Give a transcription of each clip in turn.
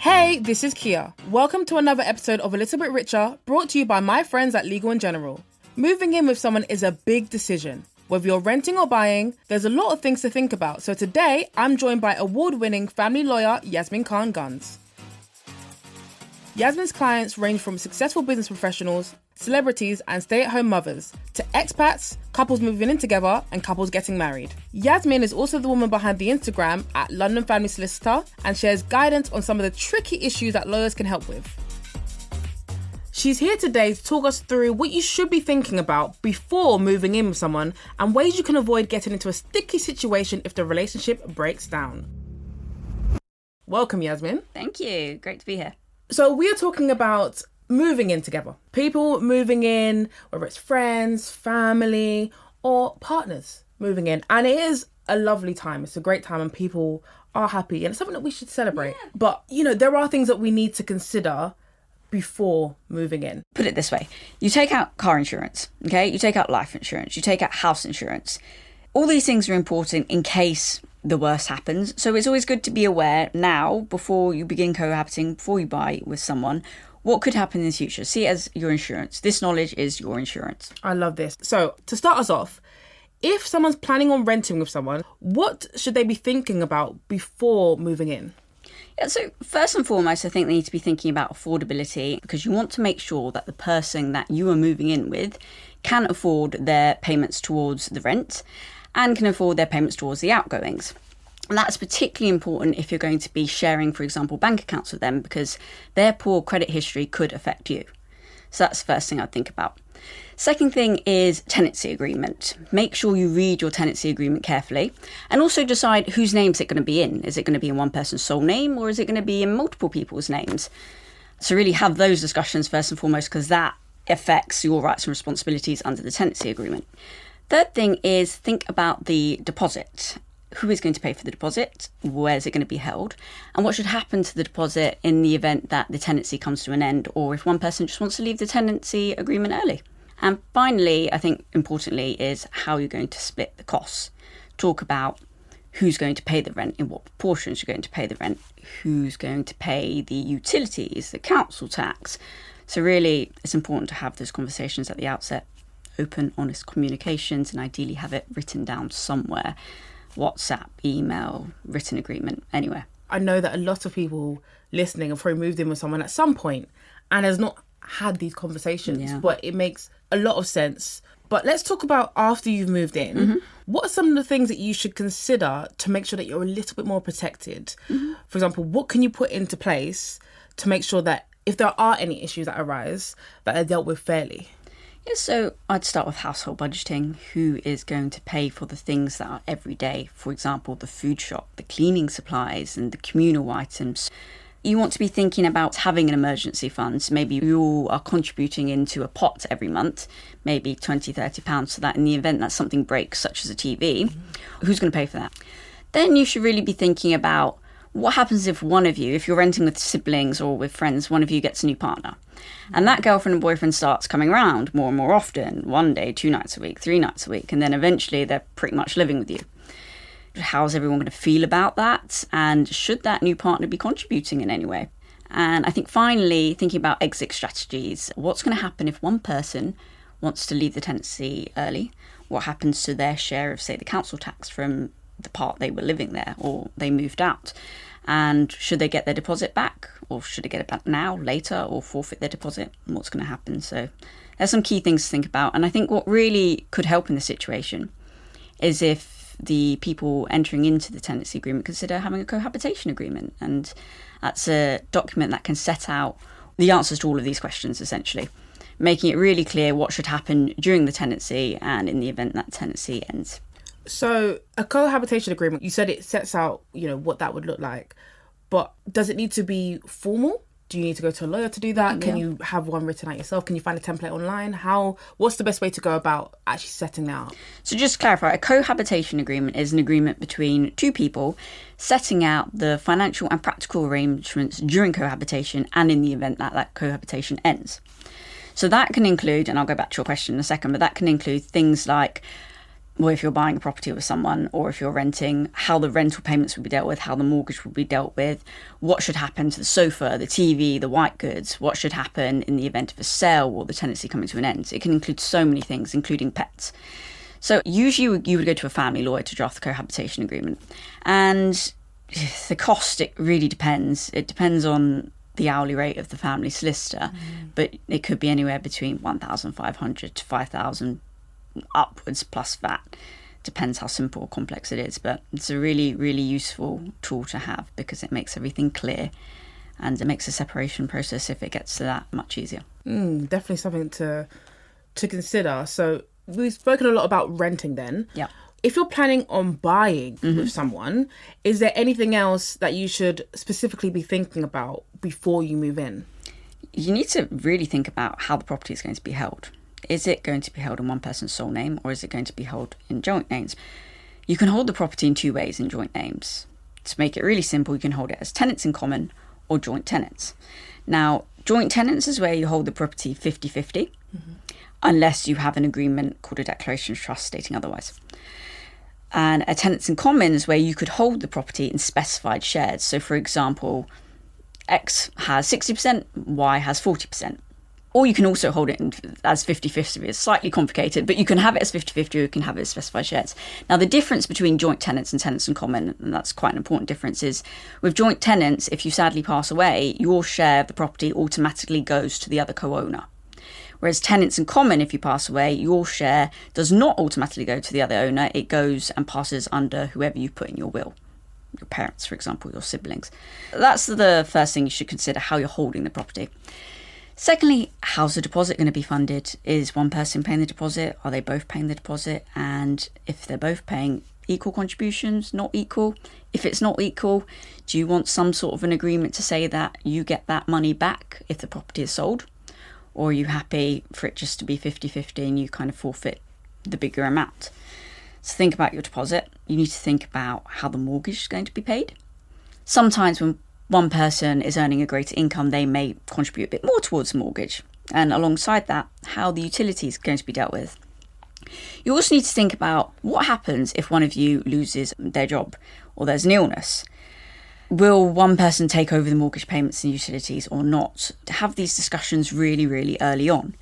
Hey, this is Kia. Welcome to another episode of A Little Bit Richer, brought to you by my friends at Legal & General. Moving in with someone is a big decision. Whether you're renting or buying, there's a lot of things to think about. So today, I'm joined by award-winning family lawyer Yasmin Khan-Gunns. Yasmin's clients range from successful business professionals, celebrities and stay-at-home mothers, to expats, couples moving in together, and couples getting married. Yasmin is also the woman behind the Instagram at London Family Solicitor and shares guidance on some of the tricky issues that lawyers can help with. She's here today to talk us through what you should be thinking about before moving in with someone and ways you can avoid getting into a sticky situation if the relationship breaks down. Welcome, Yasmin. Thank you. Great to be here. So we are talking about moving in together. People moving in, whether it's friends, family, or partners moving in. And it is a lovely time. It's a great time and people are happy. And it's something that we should celebrate. Yeah. But, there are things that we need to consider before moving in. Put it this way. You take out car insurance, okay? You take out life insurance. You take out house insurance. All these things are important in case the worst happens. So it's always good to be aware now, before you begin cohabiting, before you buy with someone, what could happen in the future. See it as your insurance. This knowledge is your insurance. I love this. So to start us off, if someone's planning on renting with someone, what should they be thinking about before moving in? Yeah, so first and foremost, I think they need to be thinking about affordability, because you want to make sure that the person that you are moving in with can afford their payments towards the rent and can afford their payments towards the outgoings. And that's particularly important if you're going to be sharing, for example, bank accounts with them, because their poor credit history could affect you. So that's the first thing I'd think about. Second thing is tenancy agreement. Make sure you read your tenancy agreement carefully and also decide whose name is it going to be in. Is it going to be in one person's sole name or is it going to be in multiple people's names? So really have those discussions first and foremost, because that affects your rights and responsibilities under the tenancy agreement. Third thing is think about the deposit. Who is going to pay for the deposit? Where is it going to be held? And what should happen to the deposit in the event that the tenancy comes to an end, or if one person just wants to leave the tenancy agreement early? And finally, I think importantly, is how you're going to split the costs. Talk about who's going to pay the rent, in what proportions you're going to pay the rent, who's going to pay the utilities, the council tax. So really, it's important to have those conversations at the outset. Open, honest communications, and ideally have it written down somewhere. WhatsApp, email, written agreement, anywhere. I know that a lot of people listening have probably moved in with someone at some point and has not had these conversations, but it makes a lot of sense. But let's talk about after you've moved in. Mm-hmm. What are some of the things that you should consider to make sure that you're a little bit more protected? Mm-hmm. For example, what can you put into place to make sure that if there are any issues that arise, that they're dealt with fairly? Yeah, so I'd start with household budgeting. Who is going to pay for the things that are everyday? For example, the food shop, the cleaning supplies and the communal items. You want to be thinking about having an emergency fund. Maybe you are contributing into a pot every month, maybe £20, £30, so that in the event that something breaks, such as a TV, who's going to pay for that? Then you should really be thinking about what happens if one of you, if you're renting with siblings or with friends, one of you gets a new partner. And that girlfriend and boyfriend starts coming around more and more often, one day, 2 nights a week, 3 nights a week, and then eventually they're pretty much living with you. How's everyone going to feel about that? And should that new partner be contributing in any way? And I think finally, thinking about exit strategies. What's going to happen if one person wants to leave the tenancy early? What happens to their share of, say, the council tax from the part they were living there or they moved out? And should they get their deposit back, or should they get it back now, later, or forfeit their deposit? And what's going to happen? So there's some key things to think about. And I think what really could help in this situation is if the people entering into the tenancy agreement consider having a cohabitation agreement. And that's a document that can set out the answers to all of these questions, essentially, making it really clear what should happen during the tenancy and in the event that tenancy ends. So a cohabitation agreement, you said it sets out, what that would look like. But does it need to be formal? Do you need to go to a lawyer to do that? Can you have one written out yourself? Can you find a template online? What's the best way to go about actually setting that up? So just to clarify, a cohabitation agreement is an agreement between two people setting out the financial and practical arrangements during cohabitation and in the event that that cohabitation ends. So that can include, and I'll go back to your question in a second, but that can include things like Well, if you're buying a property with someone or if you're renting, how the rental payments will be dealt with, how the mortgage will be dealt with, what should happen to the sofa, the TV, the white goods, what should happen in the event of a sale or the tenancy coming to an end. It can include so many things, including pets. So usually you would go to a family lawyer to draft the cohabitation agreement. And the cost, it really depends. It depends on the hourly rate of the family solicitor, but it could be anywhere between 1,500 to 5,000 upwards plus VAT. Depends how simple or complex it is, but it's a really, really useful tool to have because it makes everything clear and it makes the separation process, if it gets to that, much easier. Definitely something to consider. So we've spoken a lot about renting then. Yeah. If you're planning on buying with someone, is there anything else that you should specifically be thinking about before you move in? You need to really think about how the property is going to be held. Is it going to be held in one person's sole name or is it going to be held in joint names? You can hold the property in two ways in joint names. To make it really simple, you can hold it as tenants in common or joint tenants. Now, joint tenants is where you hold the property 50-50, unless you have an agreement called a declaration of trust stating otherwise. And a tenants in common is where you could hold the property in specified shares. So, for example, X has 60%, Y has 40%. Or you can also hold it as 50-50. It's slightly complicated, but you can have it as 50-50 or you can have it as specified shares. Now, the difference between joint tenants and tenants in common, and that's quite an important difference, is with joint tenants, if you sadly pass away, your share of the property automatically goes to the other co-owner. Whereas tenants in common, if you pass away, your share does not automatically go to the other owner. It goes and passes under whoever you put in your will. Your parents, for example, your siblings. That's the first thing you should consider, how you're holding the property. Secondly, how's the deposit going to be funded? Is one person paying the deposit? Are they both paying the deposit? And if they're both paying equal contributions, not equal? If it's not equal, do you want some sort of an agreement to say that you get that money back if the property is sold? Or are you happy for it just to be 50-50 and you kind of forfeit the bigger amount? So think about your deposit. You need to think about how the mortgage is going to be paid. Sometimes when one person is earning a greater income, they may contribute a bit more towards the mortgage. And alongside that, how the utility is going to be dealt with. You also need to think about what happens if one of you loses their job or there's an illness. Will one person take over the mortgage payments and utilities or not? To have these discussions really, really early on.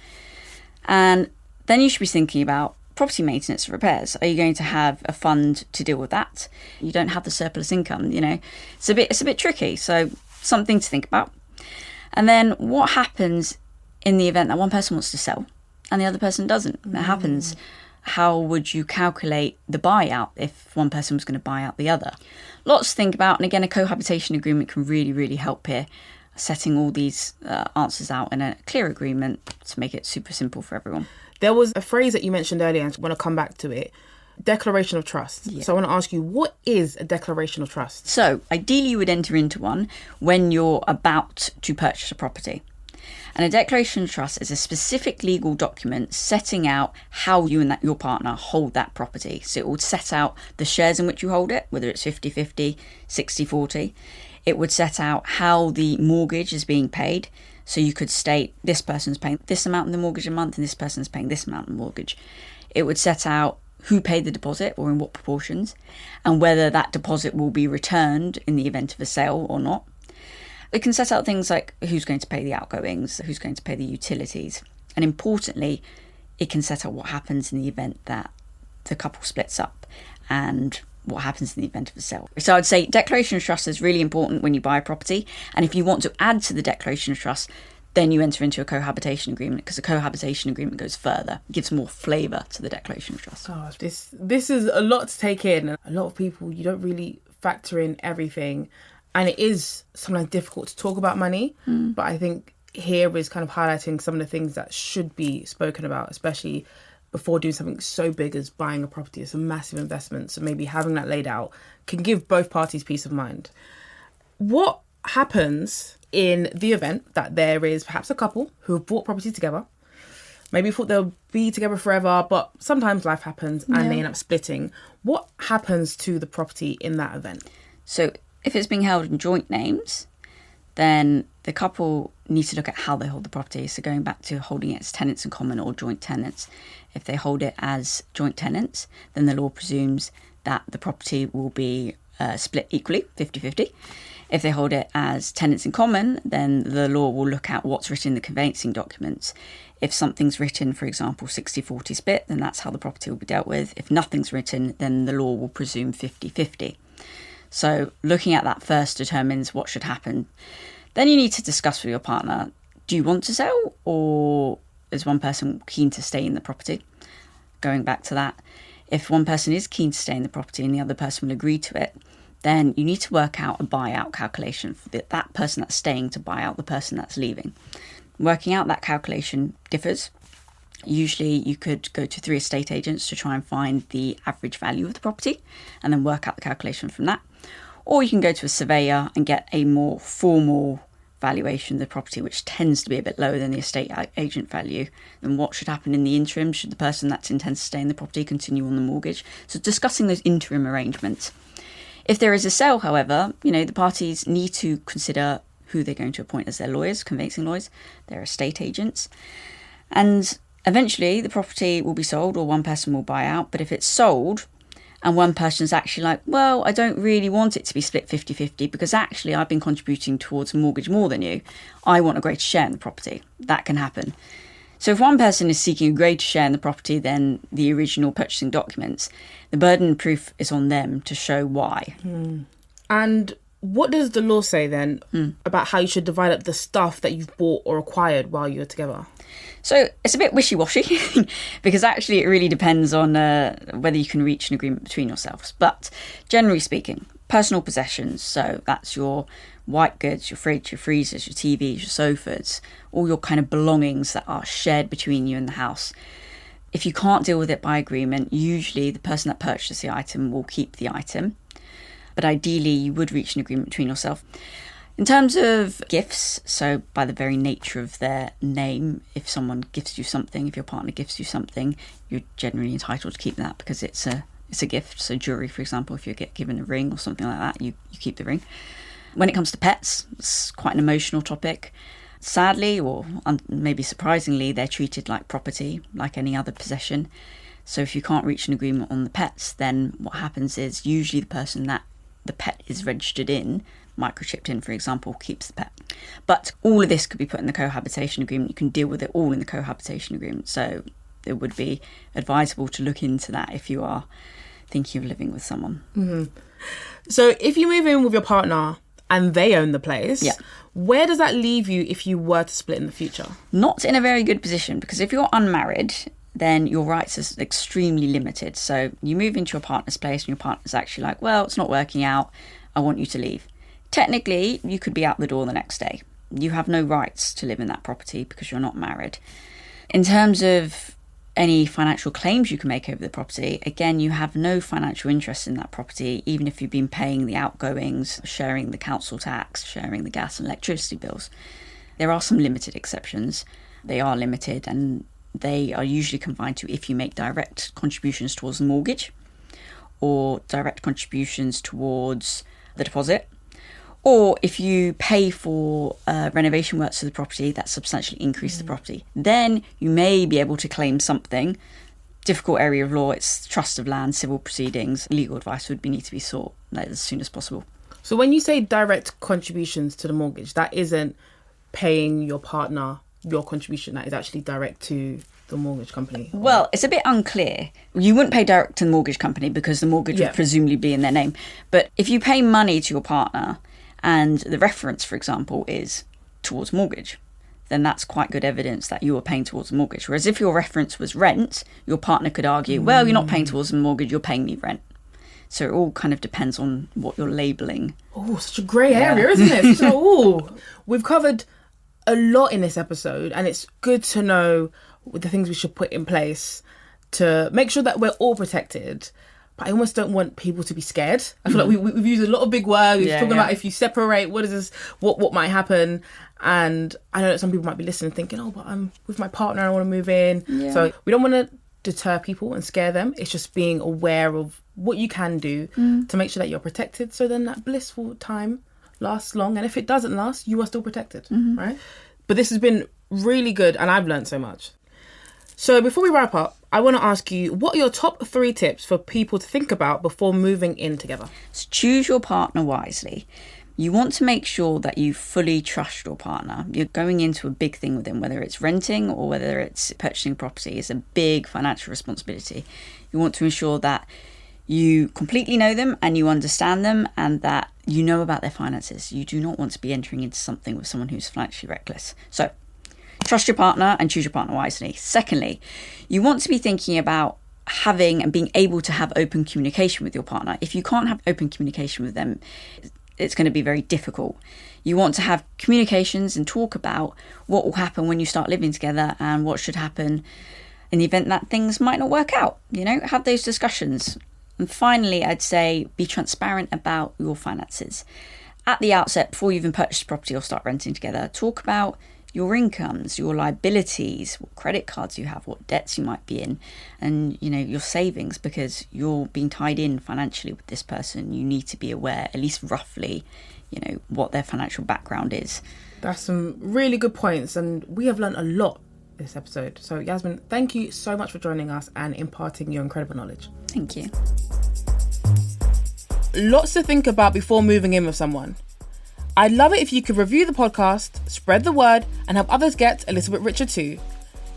And then you should be thinking about property maintenance and repairs. Are you going to have a fund to deal with that? You don't have the surplus income, It's a bit tricky. So something to think about. And then what happens in the event that one person wants to sell and the other person doesn't? That happens. How would you calculate the buyout if one person was going to buy out the other? Lots to think about. And again, a cohabitation agreement can really, really help here, setting all these answers out in a clear agreement to make it super simple for everyone. There was a phrase that you mentioned earlier, and I want to come back to it. Declaration of trust. Yeah. So I want to ask you, what is a declaration of trust? So ideally you would enter into one when you're about to purchase a property. And a declaration of trust is a specific legal document setting out how you and your partner hold that property. So it would set out the shares in which you hold it, whether it's 50-50, 60-40. It would set out how the mortgage is being paid. So you could state this person's paying this amount in the mortgage a month and this person's paying this amount in the mortgage. It would set out who paid the deposit or in what proportions and whether that deposit will be returned in the event of a sale or not. It can set out things like who's going to pay the outgoings, who's going to pay the utilities. And importantly, it can set out what happens in the event that the couple splits up and what happens in the event of a sale. So I'd say declaration of trust is really important when you buy a property. And if you want to add to the declaration of trust, then you enter into a cohabitation agreement because a cohabitation agreement goes further, gives more flavour to the declaration of trust. Gosh, this is a lot to take in. A lot of people, you don't really factor in everything. And it is sometimes difficult to talk about money. But I think here is kind of highlighting some of the things that should be spoken about, especially before doing something so big as buying a property. It's a massive investment. So maybe having that laid out can give both parties peace of mind. What happens in the event that there is perhaps a couple who have bought property together, maybe thought they'll be together forever, but sometimes life happens and they end up splitting? What happens to the property in that event? So if it's being held in joint names, then the couple needs to look at how they hold the property. So going back to holding it as tenants in common or joint tenants. If they hold it as joint tenants, then the law presumes that the property will be split equally, 50-50. If they hold it as tenants in common, then the law will look at what's written in the conveyancing documents. If something's written, for example, 60-40 split, then that's how the property will be dealt with. If nothing's written, then the law will presume 50-50. So looking at that first determines what should happen. Then you need to discuss with your partner, do you want to sell, or is one person keen to stay in the property? Going back to that, if one person is keen to stay in the property and the other person will agree to it, then you need to work out a buyout calculation for that person that's staying to buy out the person that's leaving. Working out that calculation differs. Usually you could go to 3 estate agents to try and find the average value of the property and then work out the calculation from that. Or you can go to a surveyor and get a more formal valuation of the property, which tends to be a bit lower than the estate agent value. And what should happen in the interim? Should the person that intends to stay in the property continue on the mortgage? So discussing those interim arrangements. If there is a sale, however, the parties need to consider who they're going to appoint as their lawyers, conveyancing lawyers, their estate agents. And eventually the property will be sold or one person will buy out. But if it's sold and one person's actually like, well, I don't really want it to be split 50-50 because actually I've been contributing towards a mortgage more than you. I want a greater share in the property. That can happen. So if one person is seeking a greater share in the property than the original purchasing documents, the burden of proof is on them to show why. And what does the law say then about how you should divide up the stuff that you've bought or acquired while you're together? So it's a bit wishy-washy because actually it really depends on whether you can reach an agreement between yourselves. But generally speaking, personal possessions, so that's your white goods, your fridge, your freezers, your TVs, your sofas, all your kind of belongings that are shared between you and the house. If you can't deal with it by agreement, usually the person that purchased the item will keep the item. But ideally, you would reach an agreement between yourself. In terms of gifts, so by the very nature of their name, if someone gifts you something, if your partner gifts you something, you're generally entitled to keep that because it's a gift. So jewellery, for example, if you get given a ring or something like that, you keep the ring. When it comes to pets, it's quite an emotional topic. Sadly, or maybe surprisingly, they're treated like property, like any other possession. So if you can't reach an agreement on the pets, then what happens is usually the person that the pet is registered in, microchipped in, for example, keeps the pet. But all of this could be put in the cohabitation agreement. You can deal with it all in the cohabitation agreement. So it would be advisable to look into that if you are thinking of living with someone. Mm-hmm. So if you move in with your partner and they own the place, where does that leave you if you were to split in the future? Not in a very good position, because if you're unmarried, then your rights are extremely limited. So you move into your partner's place and your partner's actually like, well, it's not working out, I want you to leave. Technically, you could be out the door the next day. You have no rights to live in that property because you're not married. In terms of any financial claims you can make over the property, again, you have no financial interest in that property, even if you've been paying the outgoings, sharing the council tax, sharing the gas and electricity bills. There are some limited exceptions. They are limited and they are usually confined to if you make direct contributions towards the mortgage or direct contributions towards the deposit, or if you pay for renovation works to the property that substantially increase the property, then you may be able to claim something. Difficult area of law, it's trust of land, civil proceedings, legal advice would need to be sought as soon as possible. So when you say direct contributions to the mortgage, that isn't paying your partner your contribution, that is actually direct to the mortgage company? Well, it's a bit unclear. You wouldn't pay direct to the mortgage company because the mortgage would presumably be in their name. But if you pay money to your partner and the reference, for example, is towards mortgage, then that's quite good evidence that you are paying towards the mortgage. Whereas if your reference was rent, your partner could argue, well, you're not paying towards the mortgage, you're paying me rent. So it all kind of depends on what you're labelling. Oh, such a grey area, isn't it? So, we've covered a lot in this episode, and it's good to know the things we should put in place to make sure that we're all protected. But I almost don't want people to be scared. I feel like we've used a lot of big words. We've talking about if you separate, what is this? What might happen? And I know that some people might be listening thinking, oh, but I'm with my partner, I want to move in. Yeah. So we don't want to deter people and scare them. It's just being aware of what you can do to make sure that you're protected. So then that blissful time lasts long. And if it doesn't last, you are still protected, right? But this has been really good and I've learned so much. So before we wrap up, I want to ask you, what are your top 3 tips for people to think about before moving in together? So choose your partner wisely. You want to make sure that you fully trust your partner. You're going into a big thing with them, whether it's renting or whether it's purchasing property. It's a big financial responsibility. You want to ensure that you completely know them and you understand them and that you know about their finances. You do not want to be entering into something with someone who's financially reckless. So trust your partner and choose your partner wisely. Secondly, you want to be thinking about having and being able to have open communication with your partner. If you can't have open communication with them, it's going to be very difficult. You want to have communications and talk about what will happen when you start living together and what should happen in the event that things might not work out. Have those discussions. And finally, I'd say be transparent about your finances. At the outset, before you even purchase property or start renting together, talk about your incomes, your liabilities, what credit cards you have, what debts you might be in, and your savings, because you're being tied in financially with this person. You need to be aware, at least roughly, what their financial background is. That's some really good points, and we have learned a lot this episode. So Yasmin, thank you so much for joining us and imparting your incredible knowledge. Thank you. Lots to think about before moving in with someone. I'd love it if you could review the podcast, spread the word, and help others get a little bit richer too.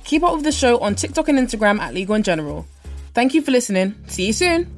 Keep up with the show on TikTok and Instagram at Legal in General. Thank you for listening. See you soon.